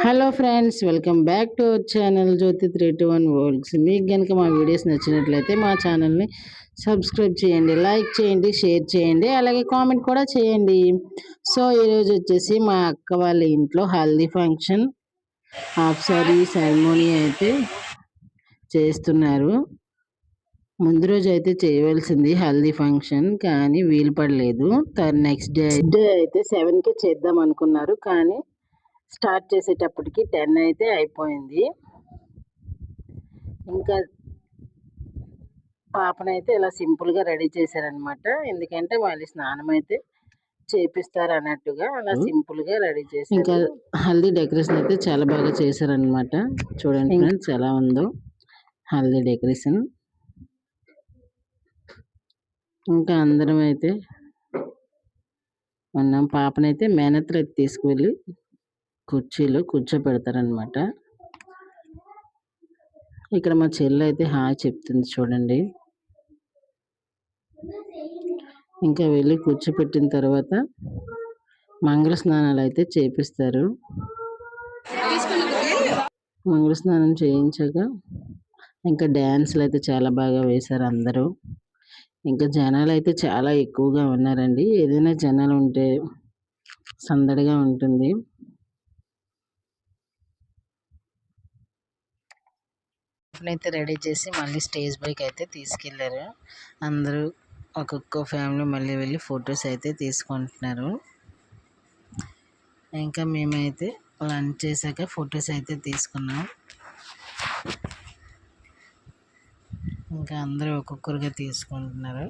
Hello friends, welcome back to our channel Jyothi 321 worlds. మీకు కనుక మా వీడియోస్ నచ్చినట్లయితే మా ఛానల్ని సబ్స్క్రైబ్ చేయండి, లైక్ చేయండి, షేర్ చేయండి, అలాగే కామెంట్ కూడా చేయండి. సో ఈరోజు వచ్చేసి మా అక్క వాళ్ళ ఇంట్లో haldi function half sorry ceremony అయితే చేస్తున్నారు. ముందు రోజు అయితే చేయవలసింది హల్దీ ఫంక్షన్, కానీ వీలు పడలేదు. నెక్స్ట్ డే అయితే 7కి చేద్దాం అనుకున్నారు, కానీ స్టార్ట్ చేసేటప్పటికి 10 అయితే అయిపోయింది. ఇంకా పాపనైతే ఇలా సింపుల్గా రెడీ చేశారనమాట. ఎందుకంటే వాళ్ళు స్నానం అయితే చేపిస్తారు అన్నట్టుగా అలా సింపుల్గా రెడీ చేసి, ఇంకా హల్దీ డెకరేషన్ అయితే చాలా బాగా చేశారనమాట. చూడండి ఫ్రెండ్స్ ఎలా ఉందో హల్దీ డెకరేషన్. ఇంకా అందరం అయితే ఉన్నాం. పాపనైతే మేనత్ర తీసుకువెళ్ళి కుర్చీలో కూర్చోపెడతారనమాట. ఇక్కడ మా చెల్లి అయితే హాయ్ చెప్తుంది చూడండి. ఇంకా వెళ్ళి కూర్చోపెట్టిన తర్వాత మంగళ స్నానాలు అయితే చేపిస్తారు. మంగళ స్నానం చేయించాక ఇంకా డ్యాన్స్లు అయితే చాలా బాగా వేశారు అందరూ. ఇంకా జనాలు అయితే చాలా ఎక్కువగా ఉన్నారండి. ఏదైనా జనాలు ఉంటే సందడిగా ఉంటుంది. అయితే రెడీ చేసి మళ్ళీ స్టేజ్ పైకి అయితే తీసుకెళ్లారు. అందరూ ఒక్కొక్క ఫ్యామిలీ మళ్ళీ వెళ్ళి ఫొటోస్ అయితే తీసుకుంటున్నారు. ఇంకా మేమైతే లంచ్ చేశాక ఫొటోస్ అయితే తీసుకున్నాం. ఇంకా అందరూ ఒక్కొక్కరుగా తీసుకుంటున్నారు.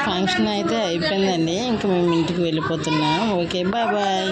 ఫంక్షన్ అయితే అయిపోయిందండి. ఇంకా మేము ఇంటికి వెళ్ళిపోతున్నాం. Okay, bye bye.